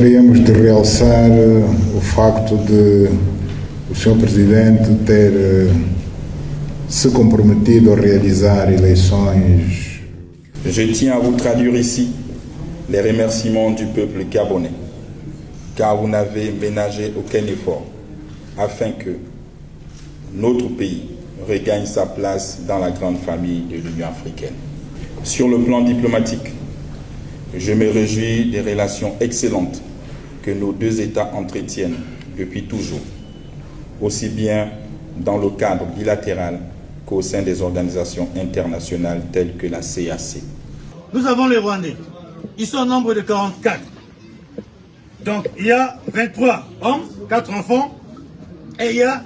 gostaríamos de realçar o facto de o Sr. Presidente ter se comprometido a realizar eleições. Je tiens à vous traduire ici les remerciements du peuple gabonais, car vous n'avez ménagé aucun effort afin que notre pays regagne sa place dans la grande famille de l'Union africaine. Sur le plan diplomatique, je me réjouis des relations excellentes que nos deux États entretiennent depuis toujours, aussi bien dans le cadre bilatéral qu'au sein des organisations internationales telles que la CAC. Nous avons les Rwandais. Ils sont au nombre de 44. Donc il y a 23 hommes, 4 enfants, et il y a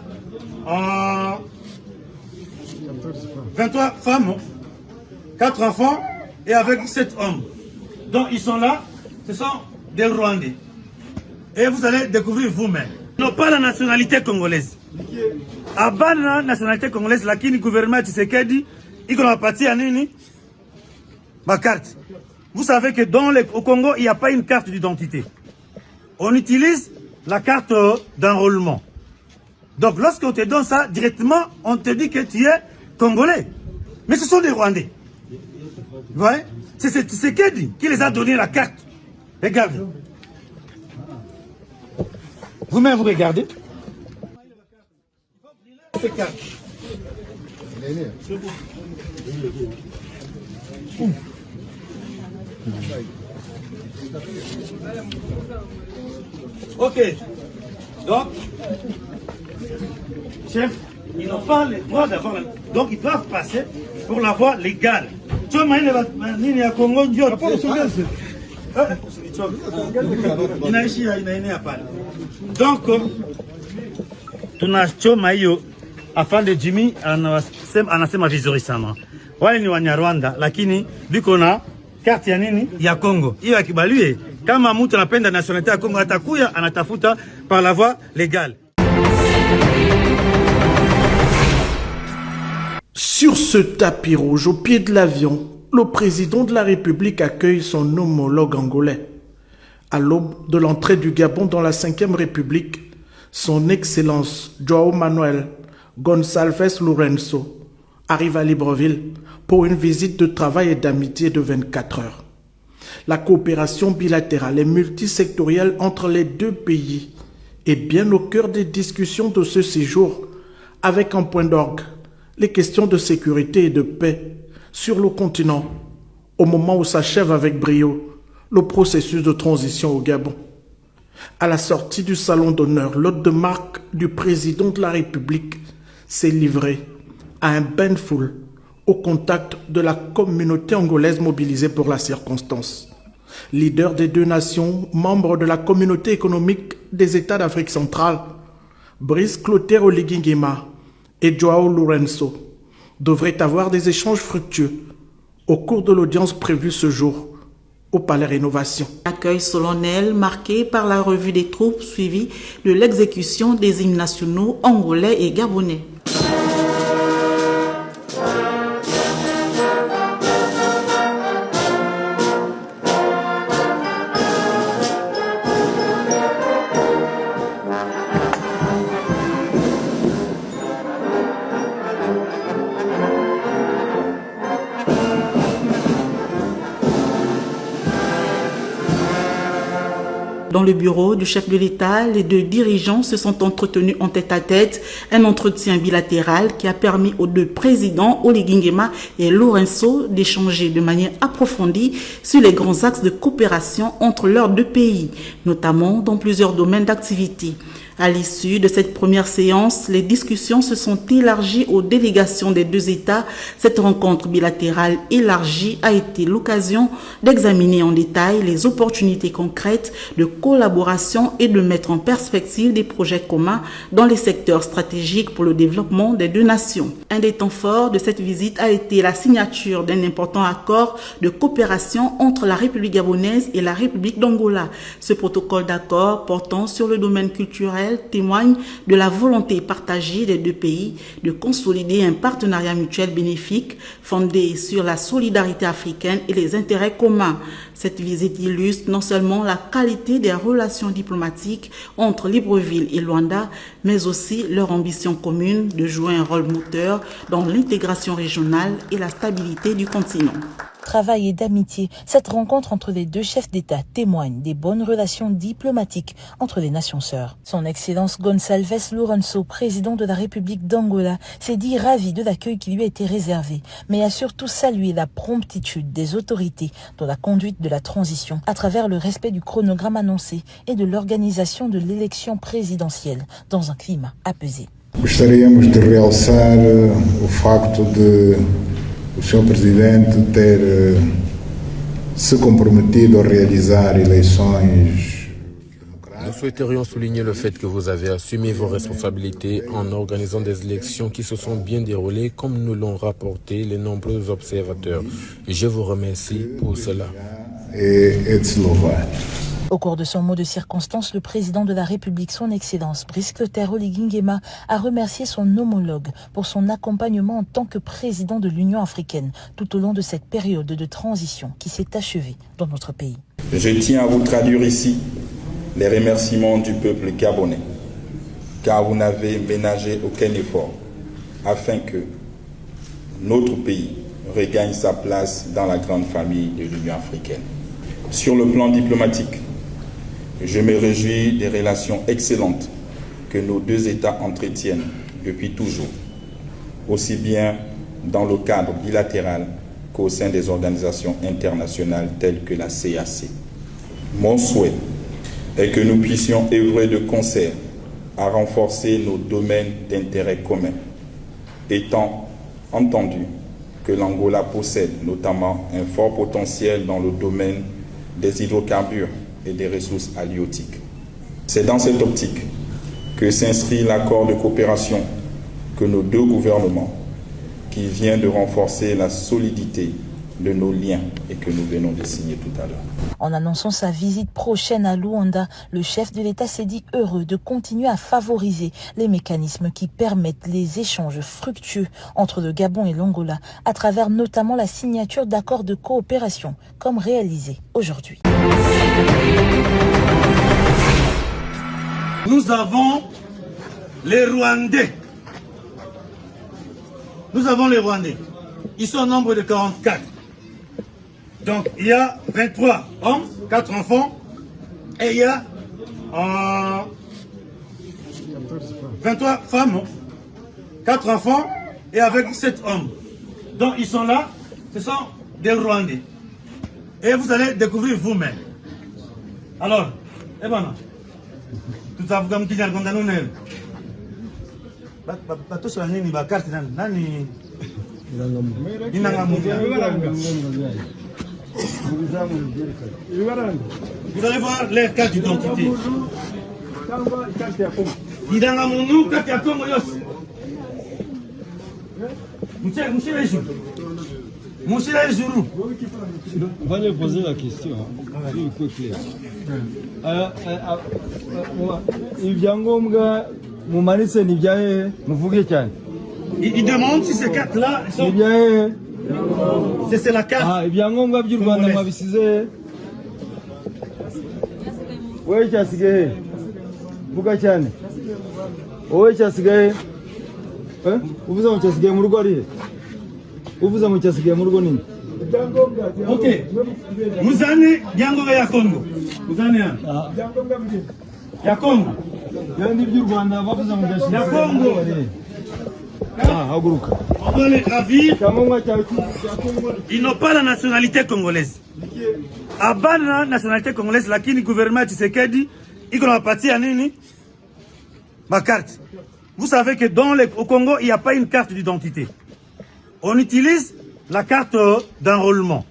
23 femmes, 4 enfants, et avec 7 hommes. Donc ils sont là, ce sont des Rwandais. Et vous allez découvrir vous-même. Ils n'ont pas la nationalité congolaise. À bas de la nationalité congolaise, la gouvernement Tshisekedi, il a parti à Nini, ma carte. Vous savez que au Congo, il n'y a pas une carte d'identité. On utilise la carte d'enrôlement. Donc lorsqu'on te donne ça, directement, on te dit que tu es congolais. Mais ce sont des Rwandais. Vous voyez? C'est Tshisekedi qui les a donné la carte. Regardez. Vous-même, vous regardez. Cette carte. Ok. Donc, chef, ils n'ont pas le droit d'avoir. Donc, ils doivent passer pour la voie légale. Donc, tunachoma hiyo afande Jimmy anasema vizuri sana. Wale ni Wanyarwanda lakini biko na kati ya nini ya Congo. Hiyo akibaliwe kama mtu anapenda nationalité ya Congo atakuya anatafuta par la voie légale. Sur ce tapis rouge, au pied de l'avion, le président de la République accueille son homologue angolais. À l'aube de l'entrée du Gabon dans la 5e République, son Excellence João Manuel Gonçalves Lourenço arrive à Libreville pour une visite de travail et d'amitié de 24 heures. La coopération bilatérale et multisectorielle entre les deux pays est bien au cœur des discussions de ce séjour, avec en point d'orgue les questions de sécurité et de paix sur le continent, au moment où s'achève avec brio le processus de transition au Gabon. À la sortie du salon d'honneur, l'hôte de marque du président de la République s'est livré à un bain de foule au contact de la communauté angolaise mobilisée pour la circonstance. Leader des deux nations, membre de la communauté économique des États d'Afrique centrale, Brice Clotaire Oligui Nguema et João Lourenço devraient avoir des échanges fructueux au cours de l'audience prévue ce jour au Palais Rénovation. Accueil solennel marqué par la revue des troupes suivie de l'exécution des hymnes nationaux angolais et gabonais. Dans le bureau du chef de l'État, les deux dirigeants se sont entretenus en tête-à-tête, un entretien bilatéral qui a permis aux deux présidents, Oligui Nguema et Lourenço, d'échanger de manière approfondie sur les grands axes de coopération entre leurs deux pays, notamment dans plusieurs domaines d'activité. À l'issue de cette première séance, les discussions se sont élargies aux délégations des deux États. Cette rencontre bilatérale élargie a été l'occasion d'examiner en détail les opportunités concrètes de collaboration et de mettre en perspective des projets communs dans les secteurs stratégiques pour le développement des deux nations. Un des temps forts de cette visite a été la signature d'un important accord de coopération entre la République gabonaise et la République d'Angola. Ce protocole d'accord portant sur le domaine culturel, Sahel témoigne de la volonté partagée des deux pays de consolider un partenariat mutuel bénéfique fondé sur la solidarité africaine et les intérêts communs. Cette visite illustre non seulement la qualité des relations diplomatiques entre Libreville et Luanda, mais aussi leur ambition commune de jouer un rôle moteur dans l'intégration régionale et la stabilité du continent. Travail et d'amitié, cette rencontre entre les deux chefs d'État témoigne des bonnes relations diplomatiques entre les nations sœurs. Son Excellence Gonçalves Lourenço, président de la République d'Angola, s'est dit ravi de l'accueil qui lui a été réservé, mais a surtout salué la promptitude des autorités dans la conduite de la transition à travers le respect du chronogramme annoncé et de l'organisation de l'élection présidentielle dans un climat apaisé. Gostaríamos de realçar o facto de o Sr. Presidente ter se comprometido a realizar eleições. Nous souhaiterions souligner le fait que vous avez assumé vos responsabilités en organisant des élections qui se sont bien déroulées comme nous l'ont rapporté les nombreux observateurs. Je vous remercie pour cela. É de se louvar. Au cours de son mot de circonstance, le président de la République, son Excellence Brice Clotaire Oligui Nguema, a remercié son homologue pour son accompagnement en tant que président de l'Union africaine tout au long de cette période de transition qui s'est achevée dans notre pays. Je tiens à vous traduire ici les remerciements du peuple gabonais, car vous n'avez ménagé aucun effort afin que notre pays regagne sa place dans la grande famille de l'Union africaine. Sur le plan diplomatique, je me réjouis des relations excellentes que nos deux États entretiennent depuis toujours, aussi bien dans le cadre bilatéral qu'au sein des organisations internationales telles que la CAC. Mon souhait est que nous puissions œuvrer de concert à renforcer nos domaines d'intérêt commun, étant entendu que l'Angola possède notamment un fort potentiel dans le domaine des hydrocarbures et des ressources halieutiques. C'est dans cette optique que s'inscrit l'accord de coopération que nos deux gouvernements, qui vient de renforcer la solidité de nos liens et que nous venons de signer tout à l'heure. En annonçant sa visite prochaine à Luanda, le chef de l'État s'est dit heureux de continuer à favoriser les mécanismes qui permettent les échanges fructueux entre le Gabon et l'Angola, à travers notamment la signature d'accords de coopération, comme réalisé aujourd'hui. Nous avons les Rwandais. Nous avons les Rwandais. Ils sont au nombre de 44. Donc, il y a 23 hommes, 4 enfants, et il y a 23 femmes, 4 enfants, et avec 7 hommes. Donc, ils sont là, ce sont des Rwandais. Et vous allez découvrir vous-même. Alors, eh ben, tout ça, vous avez dit, vous allez voir les cartes d'identité. On va lui poser la question. Il faut clair. Il demande si ces cartes-là sont... C'est la carte. Ah, ibyangombwa by'u Rwanda mwabisize. Wewe cyasigaye. Vuga cyane. Wowe cyasigaye. Uvuze ngo cyasigaye mu rugo ari. Uvuze ngo cyasigaye mu rugo nini? Ok. Muzane byangombwa ya Congo. Muzane ya. Ya Congo. Yandi by'u Rwanda bavuze ngo cyasigaye. Ya Congo. On doit les ravir. Ils n'ont pas la nationalité congolaise. Abana la nationalité congolaise, lakini gouvernement Tshisekedi, il a parti à nini? Ma carte. Vous savez que au Congo, il n'y a pas une carte d'identité. On utilise la carte d'enrôlement.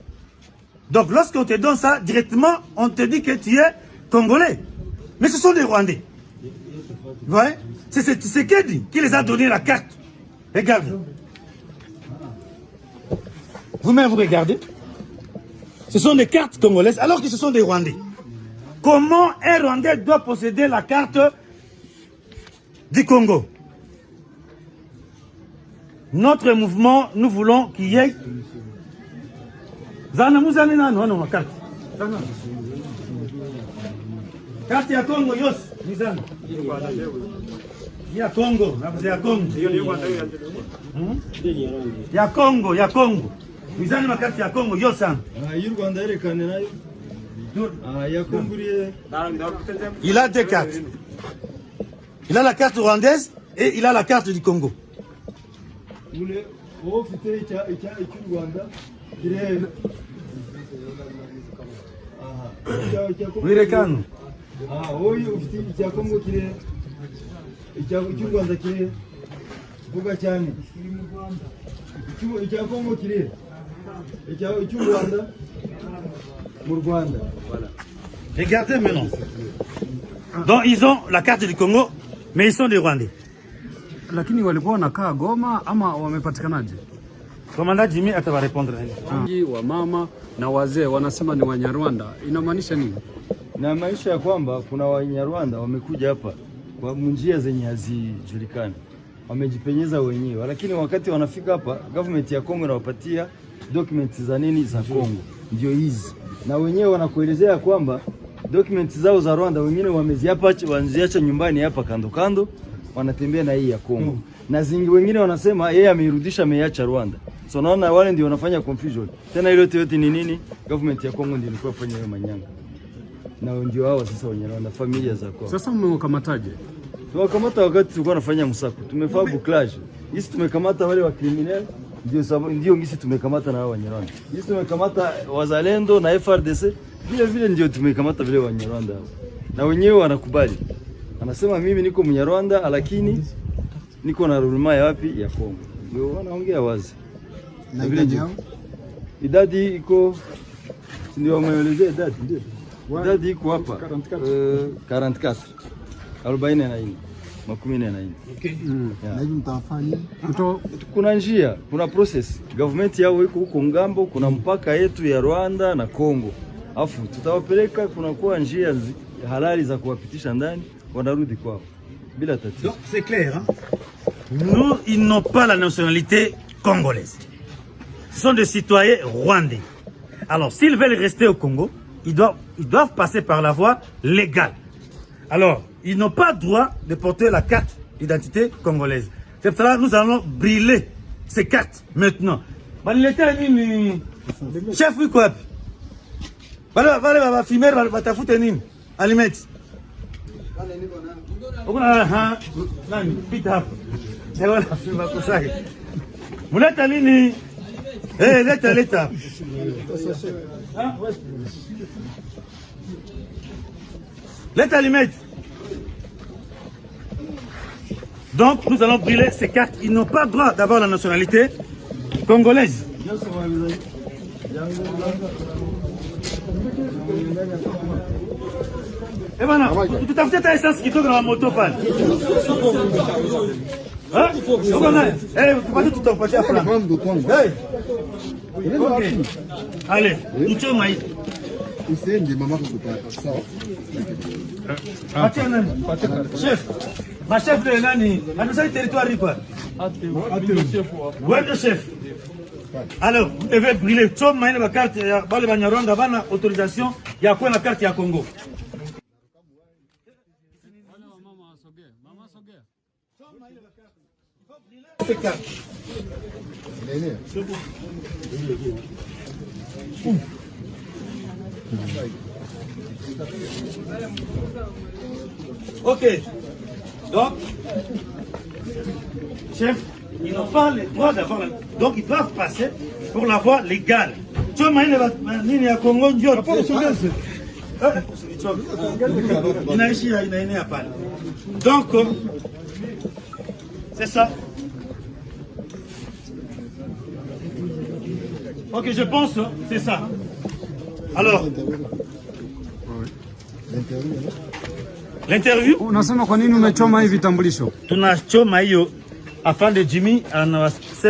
Donc lorsqu'on te donne ça, directement, on te dit que tu es congolais. Mais ce sont des Rwandais. Vous voyez? C'est Tshisekedi qui les a donné la carte. Regardez. Vous-même, vous regardez. Ce sont des cartes congolaises, alors que ce sont des Rwandais. Comment un Rwandais doit posséder la carte du Congo. Notre mouvement, nous voulons qu'il y ait... Zana Mouzane Nano, non, ma carte. Carte ya Congo, Yos, Mizana. Ya Congo, ya Congo. Ya Congo, ya Congo. Mizana ma carte ya Congo, Yosan. Il a deux cartes. Il a la carte rwandaise et il a la carte du Congo. Wirekano. Huyu ufite icya Kongo kire cy'u Rwanda kire vuga cyane icya Kongo kire cy'u Rwanda mu Rwanda. Voilà. Regardez maintenant. Donc ils ont la carte du Congo, mais ils sont des Rwandais. Lakini walikuwa wanakaa Goma ama wamepatikanaje? Komanda Jimmy atava répondre. Wa mama na wazee wanasema ni Wanyarwanda. Inamaanisha nini? Inamaanisha ya kwamba kuna Wanyarwanda wamekuja hapa kwa njia zenye hazijulikani. Wamejipenyeza wenyewe, lakini wakati wanafika hapa government ya Kongo inawapatia documents za nini za Kongo. Ndio hizi. Na wenyewe wanakuelezea kwamba documents zao za Rwanda wengine wameziacha nyumbani hapa kando kando, wanatembea na hii ya Kongo. Na zingi wengine wanasema yeye ameirudisha ameacha Rwanda. So naona wale ndio wanafanya confusion. Tena ile yote ni nini? Government ya Kongo ndio ilikuwa fanya hiyo manyanga. Na ndio hao sasa Wanyarwanda familia za kwao. Sasa mmewakamataje? Tumekamata wakati tulikuwa tunafanya msako. Tumefaa bouclage. Hisi tumekamata wale wa criminal ndio ngisi tumekamata na hao Wanyarwanda. Hisi tumekamata wazalendo na FRDC. Vile ndio tumekamata vile Wanyarwanda hao. Na wenyewe wanakubali. Anasema mimi niko Mnyarwanda lakini niko na rulema ya wapi ya Kongo. Ndio wanaongea wazi. Na vile ndio. Idadi iko ndio wameelezea idadi ndio. Idadi iko hapa 44 44 Okay. Na hivi mtafanya? Kuna njia, kuna process. Government yao iko huko ngambo, kuna mpaka yetu ya Rwanda na Kongo. Afu tutawapeleka, kuna kwa njia halali za kuwapitisha ndani, wanarudi kwao bila tatizo. Donc c'est clair, hein? Nous, ils n'ont pas la nationalité congolaise. Ce sont des citoyens rwandais. Alors, s'ils veulent rester au Congo, ils doivent passer par la voie légale. Alors, ils n'ont pas droit de porter la carte d'identité congolaise. C'est pour cela que nous allons brûler ces cartes maintenant. Chef, oui, quoi? Va filmer, va t'afouter nini? Alimet. Muleta nini? Leta. Leta Alimet. Donc, nous allons brûler ces cartes. Ils n'ont pas le droit d'avoir la nationalité congolaise. Et voilà, tu t'as fait ta essence qui tourne dans la moto, pas. Hein? Tu vas tout en passer à prendre. Allez, nous sommes maïs. Chef, ma chef de Nani, nous avons territoire quoi? Ouais, le chef. Alors, vous devez brûler. Tu as la carte, il y a autorisation, il y a quoi la carte, il y a Congo. Ok. Donc, chef, ils n'ont pas le droit d'avoir... Donc, ils doivent passer pour la voie légale. Tu vois, il a Congo, donc, c'est ça. Ok, je pense, c'est ça. Alors, l'interview. Unasema kwa nini umechoma hivi vitambulisho? Tunachoma hiyo afande Jimmy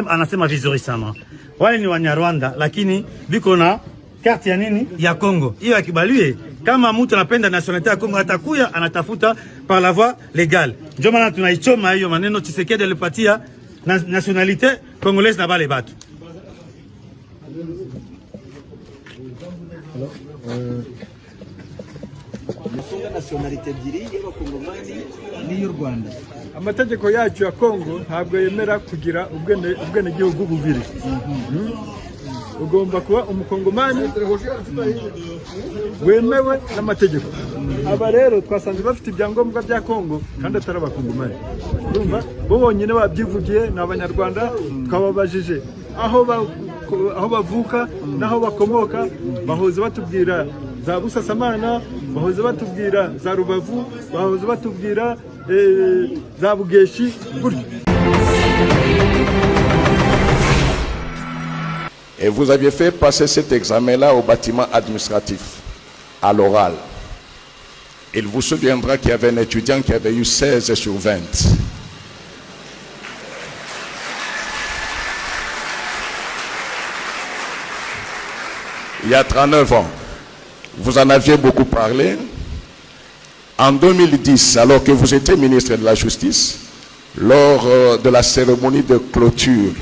anasema vizuri sana. Wale ni Wanyarwanda lakini biko na karte ya nini? Ya Kongo. Hiyo akibaliwe kama mtu anapenda nationalité ya Kongo atakuya anatafuta par la voie légale. Ndio maana tunaichoma hiyo maneno Tshisekedi alipatia nationalité congolaise na bale batu. nationalité ebyiri y'abakongomani n'iy'u Rwanda. Amategeko yacu ya Kongo ntabwo yemera kugira ubwenegihugu bubiri. Ugomba kuba umukongomani wemewe n'amategeko. Aba rero twasanze bafite ibyangombwa bya Kongo kandi atari abakongomani. Urumva bo bonyine babyivugiye n'abanyarwanda twababajije aho bavuka naho bakomoka, bahoze batubwira za Busasamana, bahoze batubwira za Rubavu, bahoze batubwira za Bugeshi gutyo. Et vous aviez fait passer cet examen-là au bâtiment administratif, à l'oral. Il vous souviendra qu'il y avait un étudiant qui avait eu 16 sur 20. Il y a 39 ans, vous en aviez beaucoup parlé. En 2010, alors que vous étiez ministre de la Justice, lors de la cérémonie de clôture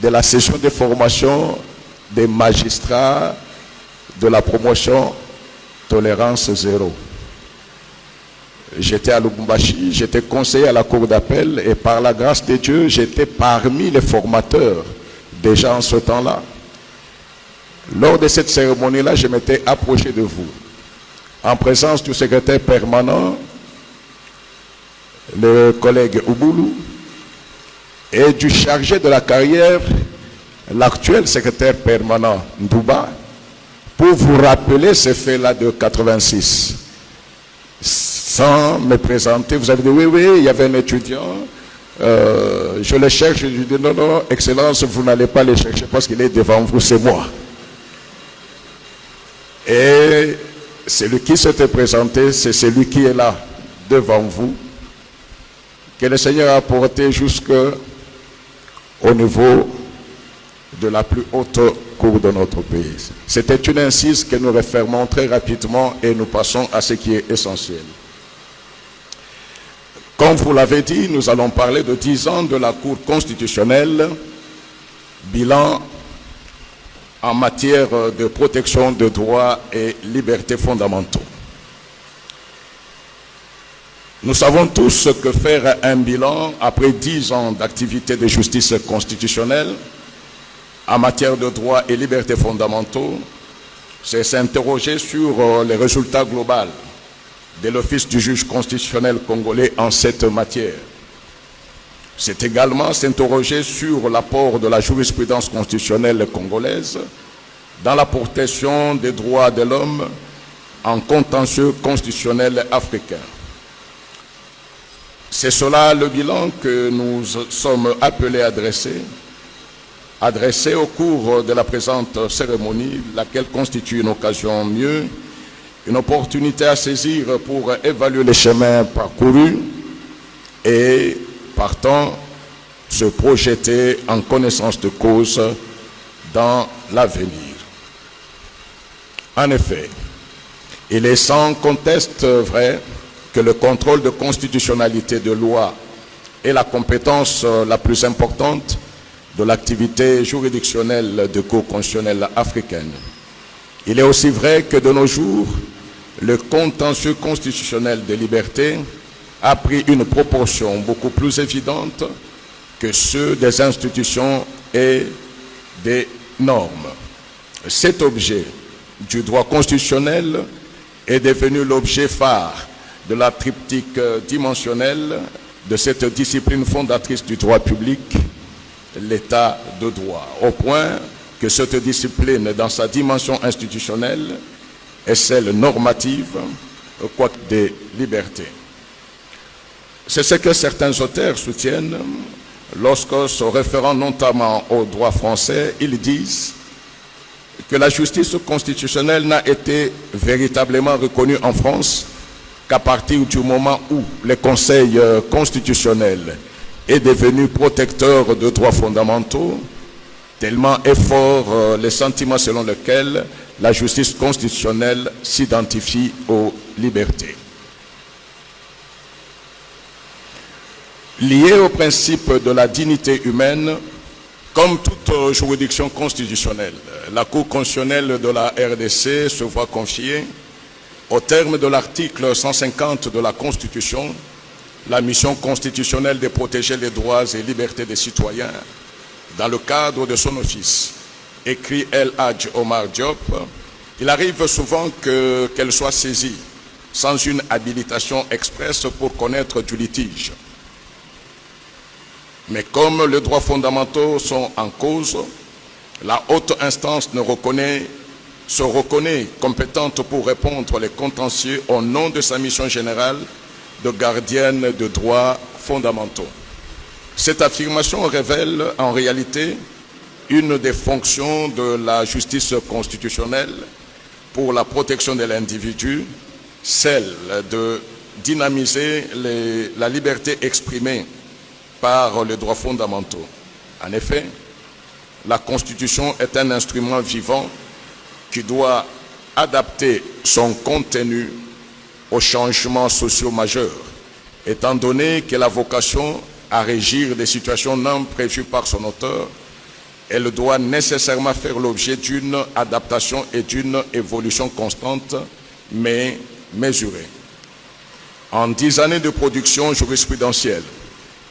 de la session de formation des magistrats de la promotion Tolérance Zéro. J'étais à Lubumbashi, j'étais conseiller à la cour d'appel et par la grâce de Dieu, j'étais parmi les formateurs déjà en ce temps-là. Lors de cette cérémonie-là, je m'étais approché de vous, en présence du secrétaire permanent, le collègue Ouboulou, et du chargé de la carrière, l'actuel secrétaire permanent Ndouba, pour vous rappeler ces faits-là de 86. Sans me présenter, vous avez dit oui, il y avait un étudiant, je le cherche, je lui dis non, Excellence, vous n'allez pas le chercher parce qu'il est devant vous, c'est moi. Et celui qui s'était présenté, c'est celui qui est là, devant vous, que le Seigneur a porté jusqu'au niveau de la plus haute cour de notre pays. C'était une incise que nous refermons très rapidement et nous passons à ce qui est essentiel. Comme vous l'avez dit, nous allons parler de 10 ans de la Cour constitutionnelle, bilan en matière de protection de droits et libertés fondamentaux. Nous savons tous ce que faire un bilan après 10 ans d'activité de justice constitutionnelle en matière de droits et libertés fondamentaux, c'est s'interroger sur les résultats globaux de l'Office du juge constitutionnel congolais en cette matière. C'est également s'interroger sur l'apport de la jurisprudence constitutionnelle congolaise dans la protection des droits de l'homme en contentieux constitutionnel africain. C'est cela le bilan que nous sommes appelés à dresser au cours de la présente cérémonie, laquelle constitue une occasion mieux, une opportunité à saisir pour évaluer les chemins parcourus et, partant, se projeter en connaissance de cause dans l'avenir. En effet, il est sans conteste vrai que le contrôle de constitutionnalité de loi est la compétence la plus importante de l'activité juridictionnelle de Cour constitutionnelle africaine. Il est aussi vrai que de nos jours, le contentieux constitutionnel de liberté a pris une proportion beaucoup plus évidente que ceux des institutions et des normes. Cet objet du droit constitutionnel est devenu l'objet phare de la triptyque dimensionnelle de cette discipline fondatrice du droit public, l'état de droit, au point que cette discipline, dans sa dimension institutionnelle, est celle normative, quoique des libertés. C'est ce que certains auteurs soutiennent lorsque, se référant notamment au droit français, ils disent que la justice constitutionnelle n'a été véritablement reconnue en France qu'à partir du moment où le Conseil constitutionnel est devenu protecteur de droits fondamentaux, tellement est fort le sentiment selon lequel la justice constitutionnelle s'identifie aux libertés. Lié au principe de la dignité humaine, comme toute juridiction constitutionnelle, la Cour constitutionnelle de la RDC se voit confier, au terme de l'article 150 de la Constitution, la mission constitutionnelle de protéger les droits et libertés des citoyens dans le cadre de son office. Écrit El Hadj Omar Diop, il arrive souvent qu'elle soit saisie sans une habilitation expresse pour connaître du litige. Mais comme les droits fondamentaux sont en cause, la haute instance se reconnaît compétente pour répondre les contentieux au nom de sa mission générale de gardienne de droits fondamentaux. Cette affirmation révèle en réalité une des fonctions de la justice constitutionnelle pour la protection de l'individu, celle de dynamiser la liberté exprimée par les droits fondamentaux. En effet, la Constitution est un instrument vivant qui doit adapter son contenu aux changements sociaux majeurs, étant donné qu'elle a vocation à régir des situations non prévues par son auteur. Elle doit nécessairement faire l'objet d'une adaptation et d'une évolution constante, mais mesurée. En 10 années de production jurisprudentielle,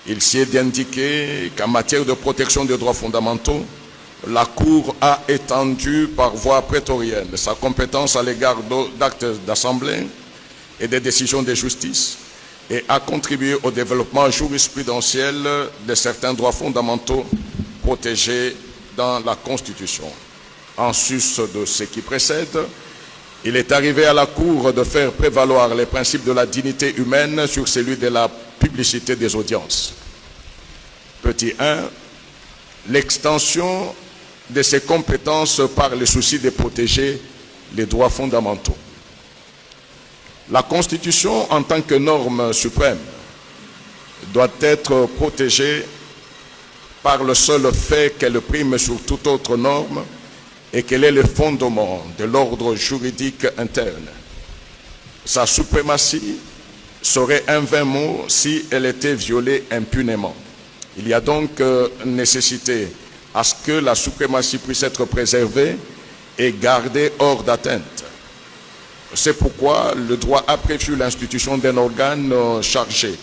il s'y est indiqué qu'en matière de protection des droits fondamentaux, la Cour a étendu par voie prétorienne sa compétence à l'égard d'actes d'assemblée et des décisions de justice et a contribué au développement jurisprudentiel de certains droits fondamentaux protégés dans la Constitution. En sus de ce qui précède, il est arrivé à la Cour de faire prévaloir les principes de la dignité humaine sur celui de la publicité des audiences. Petit 1, l'extension de ses compétences par le souci de protéger les droits fondamentaux. La Constitution, en tant que norme suprême, doit être protégée par le seul fait qu'elle prime sur toute autre norme et qu'elle est le fondement de l'ordre juridique interne. Sa suprématie serait un vain mot si elle était violée impunément. Il y a donc nécessité à ce que la suprématie puisse être préservée et gardée hors d'atteinte. C'est pourquoi le droit a prévu l'institution d'un organe chargé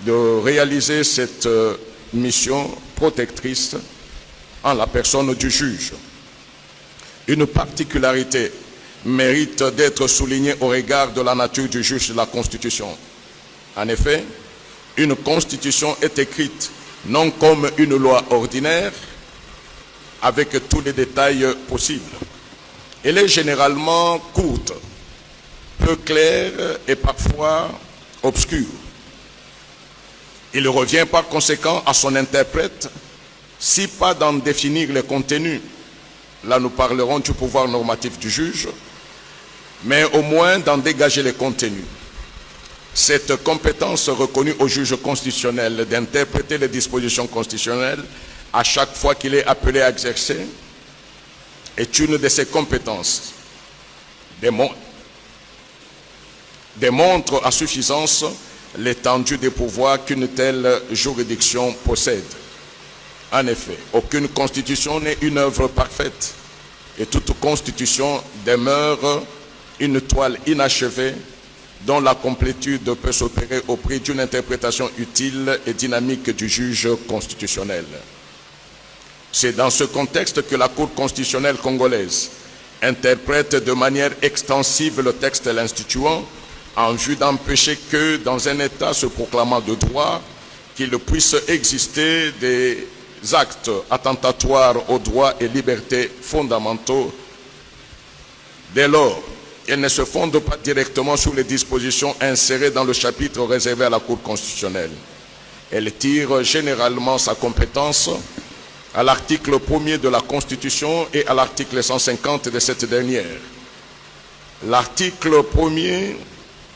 de réaliser cette mission protectrice en la personne du juge. Une particularité mérite d'être soulignée au regard de la nature du juge de la Constitution. En effet, une Constitution est écrite non comme une loi ordinaire, avec tous les détails possibles. Elle est généralement courte, peu claire et parfois obscure. Il revient par conséquent à son interprète, si pas d'en définir le contenu, là nous parlerons du pouvoir normatif du juge, mais au moins d'en dégager les contenus. Cette compétence reconnue au juge constitutionnel d'interpréter les dispositions constitutionnelles à chaque fois qu'il est appelé à exercer est une de ses compétences. Démontre à suffisance l'étendue des pouvoirs qu'une telle juridiction possède. En effet, aucune constitution n'est une œuvre parfaite et toute constitution demeure une toile inachevée dont la complétude peut s'opérer au prix d'une interprétation utile et dynamique du juge constitutionnel. C'est dans ce contexte que la Cour constitutionnelle congolaise interprète de manière extensive le texte l'instituant en vue d'empêcher que, dans un État se proclamant de droit, qu'il puisse exister des actes attentatoires aux droits et libertés fondamentaux. Dès lors, elle ne se fonde pas directement sur les dispositions insérées dans le chapitre réservé à la Cour constitutionnelle. Elle tire généralement sa compétence à l'article 1er de la Constitution et à l'article 150 de cette dernière. L'article 1er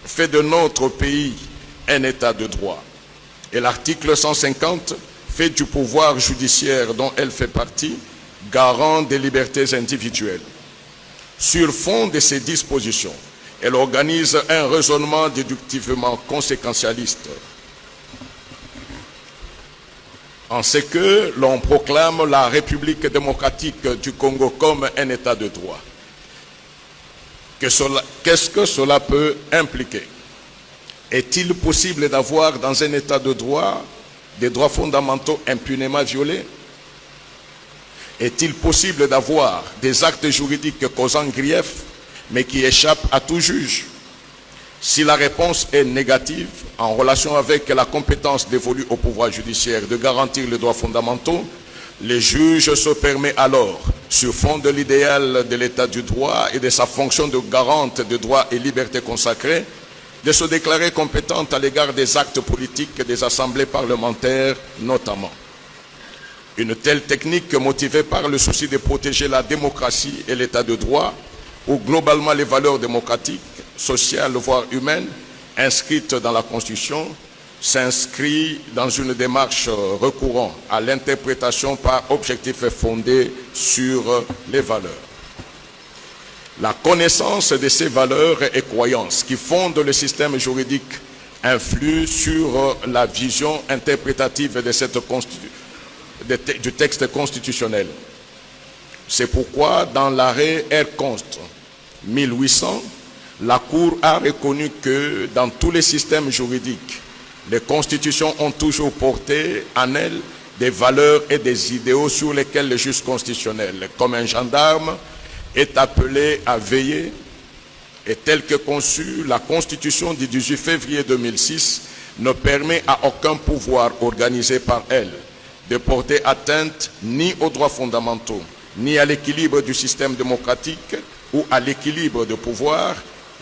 fait de notre pays un État de droit. Et l'article 150 fait du pouvoir judiciaire dont elle fait partie garant des libertés individuelles. Sur fond de ces dispositions, elle organise un raisonnement déductivement conséquentialiste, en ce que l'on proclame la République démocratique du Congo comme un État de droit. Qu'est-ce que cela peut impliquer? Est-il possible d'avoir dans un État de droit des droits fondamentaux impunément violés? Est-il possible d'avoir des actes juridiques causant grief, mais qui échappent à tout juge? Si la réponse est négative, en relation avec la compétence dévolue au pouvoir judiciaire de garantir les droits fondamentaux, le juge se permet alors, sur fond de l'idéal de l'état du droit et de sa fonction de garante de droits et libertés consacrés, de se déclarer compétente à l'égard des actes politiques des assemblées parlementaires notamment. Une telle technique, motivée par le souci de protéger la démocratie et l'état de droit, ou globalement les valeurs démocratiques, sociales, voire humaines, inscrites dans la Constitution, s'inscrit dans une démarche recourant à l'interprétation par objectifs fondés sur les valeurs. La connaissance de ces valeurs et croyances qui fondent le système juridique influe sur la vision interprétative de cette du texte constitutionnel. C'est pourquoi dans l'arrêt R-Const 1800, la Cour a reconnu que dans tous les systèmes juridiques, les constitutions ont toujours porté en elles des valeurs et des idéaux sur lesquels le juge constitutionnel, comme un gendarme, est appelé à veiller. Et telle que conçue, la Constitution du 18 février 2006 ne permet à aucun pouvoir organisé par elle de porter atteinte ni aux droits fondamentaux, ni à l'équilibre du système démocratique ou à l'équilibre de pouvoir,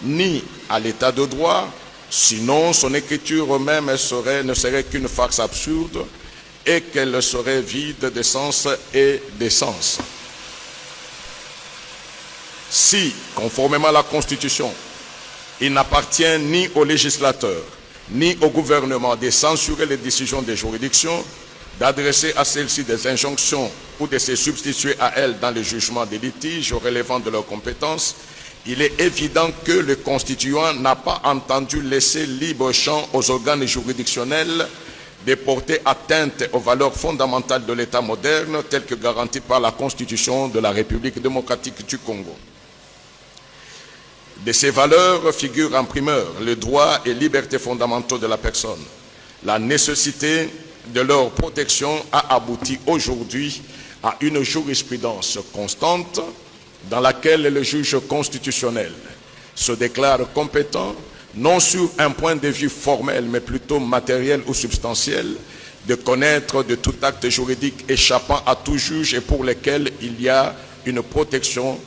ni à l'état de droit, sinon son écriture même ne serait qu'une farce absurde et qu'elle serait vide de sens et d'essence. Si, conformément à la Constitution, il n'appartient ni au législateur ni au gouvernement de censurer les décisions des juridictions, d'adresser à celles-ci des injonctions ou de se substituer à elles dans le jugement des litiges relevant de leurs compétences, il est évident que le constituant n'a pas entendu laisser libre champ aux organes juridictionnels de porter atteinte aux valeurs fondamentales de l'État moderne telles que garanties par la Constitution de la République démocratique du Congo. De ces valeurs figurent en primeur les droits et libertés fondamentaux de la personne. La nécessité de leur protection a abouti aujourd'hui à une jurisprudence constante dans laquelle le juge constitutionnel se déclare compétent, non sur un point de vue formel, mais plutôt matériel ou substantiel, de connaître de tout acte juridique échappant à tout juge et pour lequel il y a une protection,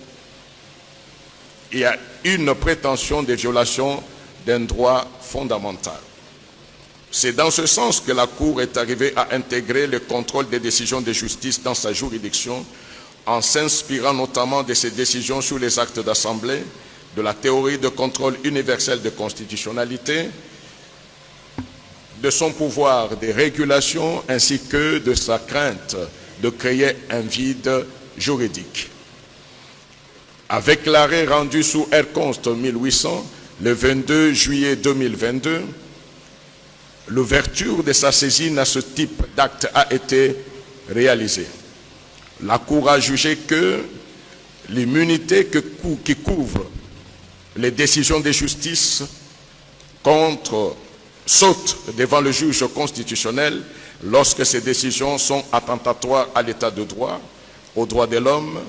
il y a une prétention de violation d'un droit fondamental. C'est dans ce sens que la Cour est arrivée à intégrer le contrôle des décisions de justice dans sa juridiction, en s'inspirant notamment de ses décisions sur les actes d'assemblée, de la théorie de contrôle universel de constitutionnalité, de son pouvoir de régulation ainsi que de sa crainte de créer un vide juridique. Avec l'arrêt rendu sous R-Const 1800, le 22 juillet 2022, l'ouverture de sa saisine à ce type d'acte a été réalisée. La Cour a jugé que l'immunité qui couvre les décisions de justice saute devant le juge constitutionnel lorsque ces décisions sont attentatoires à l'état de droit, aux droits de l'homme,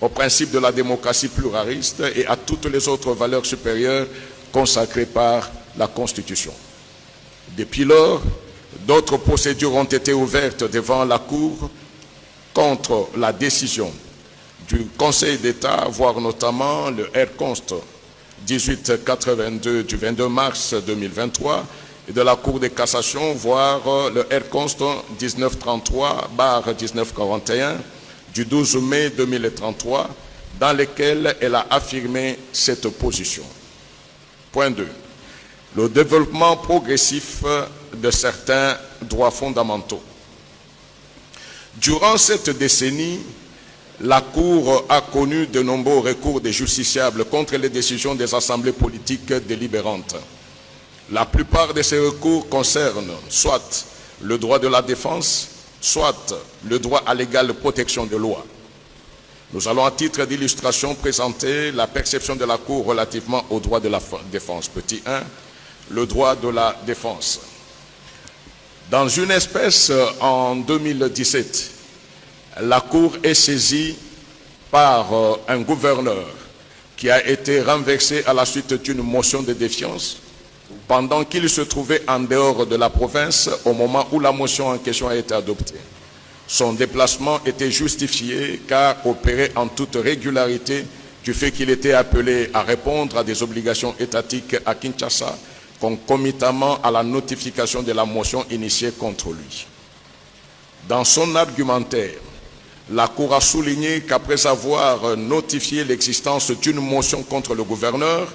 au principe de la démocratie pluraliste et à toutes les autres valeurs supérieures consacrées par la Constitution. Depuis lors, d'autres procédures ont été ouvertes devant la Cour contre la décision du Conseil d'État, voire notamment le R-Const 1882 du 22 mars 2023 et de la Cour de cassation, voire le R-Const 1933/1941 du 12 mai 2033, dans lesquels elle a affirmé cette position. Point 2. Le développement progressif de certains droits fondamentaux. Durant cette décennie, la Cour a connu de nombreux recours des justiciables contre les décisions des assemblées politiques délibérantes. La plupart de ces recours concernent soit le droit de la défense, soit le droit à l'égale protection de loi. Nous allons à titre d'illustration présenter la perception de la Cour relativement au droit de la défense. Petit 1, le droit de la défense. Dans une espèce en 2017, la Cour est saisie par un gouverneur qui a été renversé à la suite d'une motion de défiance pendant qu'il se trouvait en dehors de la province au moment où la motion en question a été adoptée. Son déplacement était justifié car opéré en toute régularité du fait qu'il était appelé à répondre à des obligations étatiques à Kinshasa concomitamment à la notification de la motion initiée contre lui. Dans son argumentaire, la Cour a souligné qu'après avoir notifié l'existence d'une motion contre le gouverneur,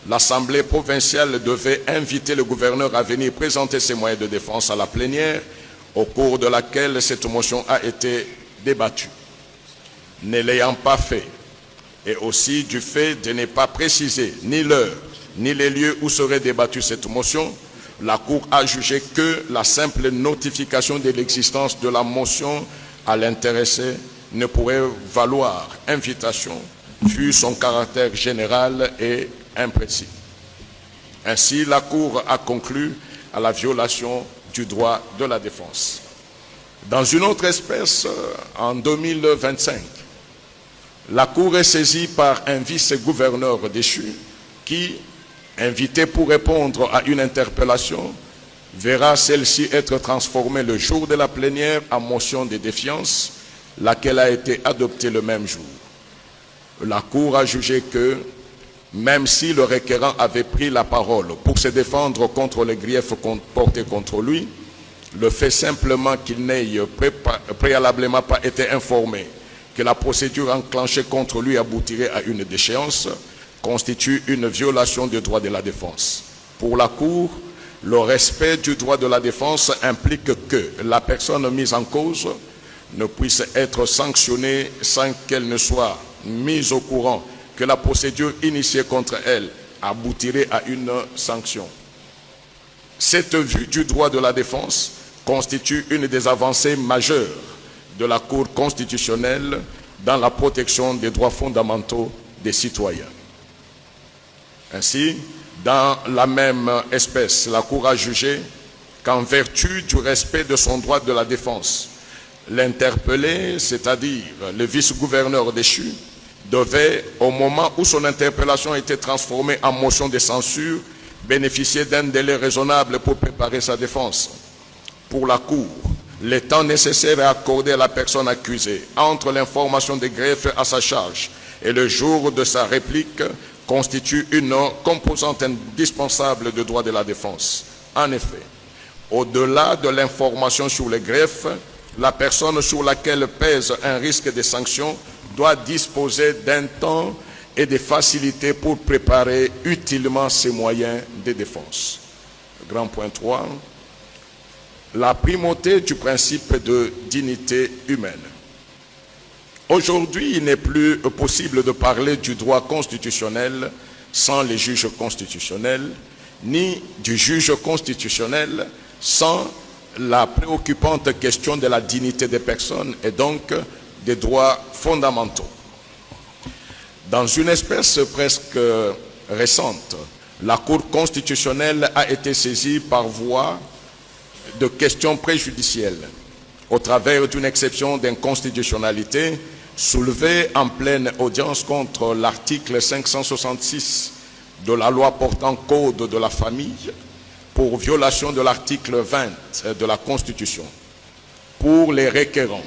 l'Assemblée provinciale devait inviter le gouverneur à venir présenter ses moyens de défense à la plénière, au cours de laquelle cette motion a été débattue. Ne l'ayant pas fait, et aussi du fait de ne pas préciser ni l'heure, ni les lieux où serait débattue cette motion, la Cour a jugé que la simple notification de l'existence de la motion à l'intéressé ne pourrait valoir invitation, vu son caractère général et imprécis. Ainsi, la Cour a conclu à la violation du droit de la défense. Dans une autre espèce, en 2025, la Cour est saisie par un vice-gouverneur déchu qui, invité pour répondre à une interpellation, verra celle-ci être transformée le jour de la plénière en motion de défiance, laquelle a été adoptée le même jour. La Cour a jugé que, même si le requérant avait pris la parole pour se défendre contre les griefs portés contre lui, le fait simplement qu'il n'ait préalablement pas été informé que la procédure enclenchée contre lui aboutirait à une déchéance constitue une violation du droit de la défense. Pour la Cour, le respect du droit de la défense implique que la personne mise en cause ne puisse être sanctionnée sans qu'elle ne soit mise au courant que la procédure initiée contre elle aboutirait à une sanction. Cette vue du droit de la défense constitue une des avancées majeures de la Cour constitutionnelle dans la protection des droits fondamentaux des citoyens. Ainsi, dans la même espèce, la Cour a jugé qu'en vertu du respect de son droit de la défense, l'interpellé, c'est-à-dire le vice-gouverneur déchu, devait, au moment où son interpellation était transformée en motion de censure, bénéficier d'un délai raisonnable pour préparer sa défense. Pour la Cour, le temps nécessaire à accorder à la personne accusée entre l'information des greffes à sa charge et le jour de sa réplique constitue une composante indispensable du droit de la défense. En effet, au-delà de l'information sur les greffes, la personne sur laquelle pèse un risque de sanction doit disposer d'un temps et de facilités pour préparer utilement ses moyens de défense. Grand point 3. La primauté du principe de dignité humaine. Aujourd'hui, il n'est plus possible de parler du droit constitutionnel sans les juges constitutionnels, ni du juge constitutionnel sans la préoccupante question de la dignité des personnes et donc des droits fondamentaux. Dans une espèce presque récente, la Cour constitutionnelle a été saisie par voie de questions préjudicielles au travers d'une exception d'inconstitutionnalité soulevée en pleine audience contre l'article 566 de la loi portant Code de la famille pour violation de l'article 20 de la Constitution. Pour les requérants,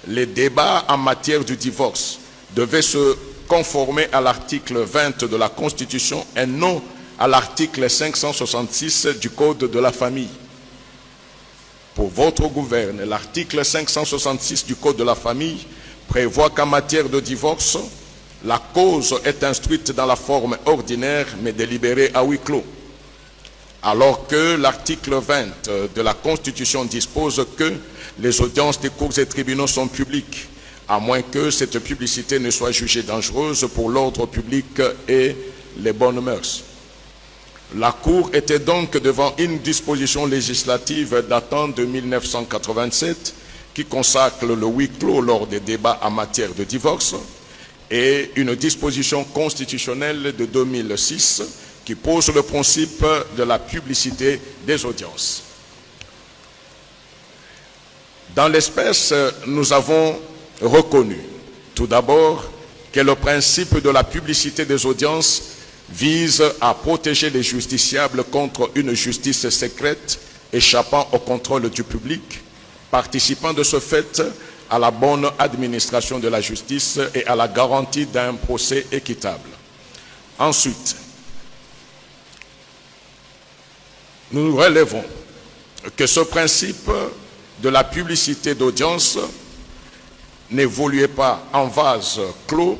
les débats en matière du divorce devaient se conformer à l'article 20 de la Constitution et non à l'article 566 du Code de la famille. Pour votre gouverne, l'article 566 du Code de la famille prévoit qu'en matière de divorce, la cause est instruite dans la forme ordinaire mais délibérée à huis clos. Alors que l'article 20 de la Constitution dispose que les audiences des cours et tribunaux sont publiques, à moins que cette publicité ne soit jugée dangereuse pour l'ordre public et les bonnes mœurs. La Cour était donc devant une disposition législative datant de 1987 qui consacre le huis clos lors des débats en matière de divorce et une disposition constitutionnelle de 2006 qui pose le principe de la publicité des audiences. Dans l'espèce, nous avons reconnu tout d'abord que le principe de la publicité des audiences vise à protéger les justiciables contre une justice secrète échappant au contrôle du public, participant de ce fait à la bonne administration de la justice et à la garantie d'un procès équitable. Ensuite, nous relevons que ce principe de la publicité d'audience n'évoluait pas en vase clos,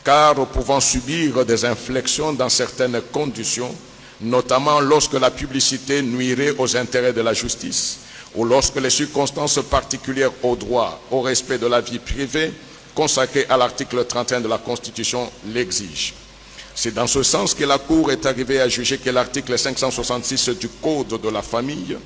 car pouvant subir des inflexions dans certaines conditions, notamment lorsque la publicité nuirait aux intérêts de la justice ou lorsque les circonstances particulières au droit, au respect de la vie privée, consacrées à l'article 31 de la Constitution, l'exigent. C'est dans ce sens que la Cour est arrivée à juger que l'article 566 du Code de la famille,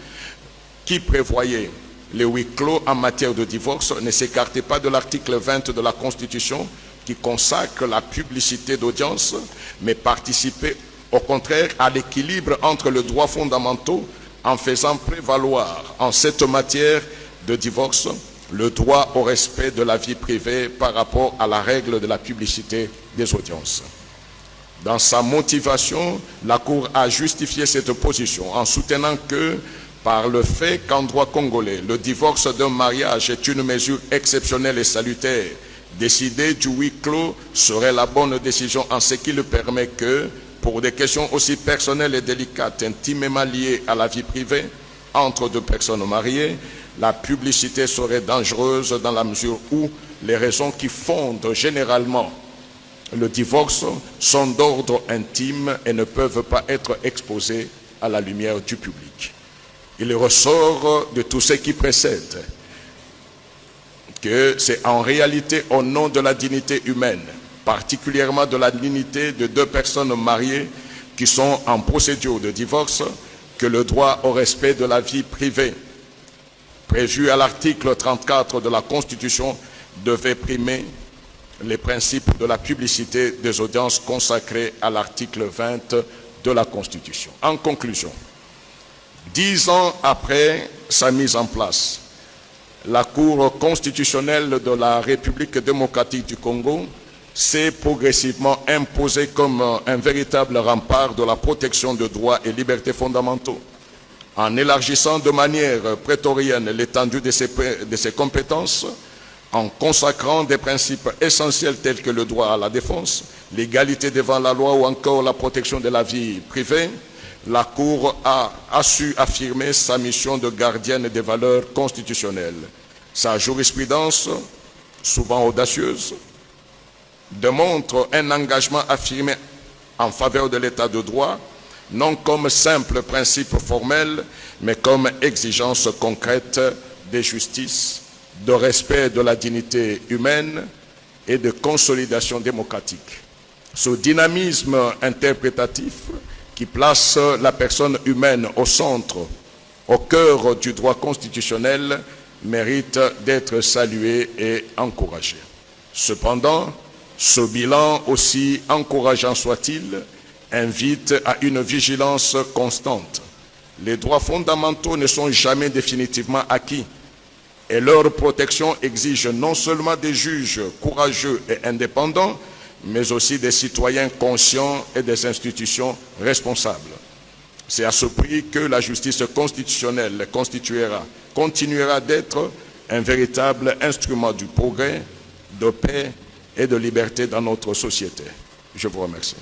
qui prévoyait les huis clos en matière de divorce, ne s'écartait pas de l'article 20 de la Constitution, qui consacre la publicité d'audience, mais participait au contraire à l'équilibre entre les droits fondamentaux en faisant prévaloir en cette matière de divorce le droit au respect de la vie privée par rapport à la règle de la publicité des audiences. Dans sa motivation, la Cour a justifié cette position en soutenant que, par le fait qu'en droit congolais, le divorce d'un mariage est une mesure exceptionnelle et salutaire, décider du huis clos serait la bonne décision en ce qui le permet que, pour des questions aussi personnelles et délicates, intimement liées à la vie privée entre deux personnes mariées, la publicité serait dangereuse dans la mesure où les raisons qui fondent généralement le divorce sont d'ordre intime et ne peuvent pas être exposées à la lumière du public. Il ressort de tout ce qui précède que c'est en réalité au nom de la dignité humaine, particulièrement de la dignité de deux personnes mariées qui sont en procédure de divorce, que le droit au respect de la vie privée, prévu à l'article 34 de la Constitution, devait primer les principes de la publicité des audiences consacrés à l'article 20 de la Constitution. En conclusion, 10 ans après sa mise en place, la Cour constitutionnelle de la République démocratique du Congo s'est progressivement imposée comme un véritable rempart de la protection de droits et libertés fondamentaux, en élargissant de manière prétorienne l'étendue de ses compétences, en consacrant des principes essentiels tels que le droit à la défense, l'égalité devant la loi ou encore la protection de la vie privée. La Cour a su affirmer sa mission de gardienne des valeurs constitutionnelles. Sa jurisprudence, souvent audacieuse, démontre un engagement affirmé en faveur de l'état de droit, non comme simple principe formel, mais comme exigence concrète de justice, de respect de la dignité humaine et de consolidation démocratique. Ce dynamisme interprétatif qui place la personne humaine au centre, au cœur du droit constitutionnel, mérite d'être salué et encouragé. Cependant, ce bilan, aussi encourageant soit-il, invite à une vigilance constante. Les droits fondamentaux ne sont jamais définitivement acquis et leur protection exige non seulement des juges courageux et indépendants, mais aussi des citoyens conscients et des institutions responsables. C'est à ce prix que la justice constitutionnelle continuera d'être un véritable instrument du progrès, de paix et de liberté dans notre société. Je vous remercie.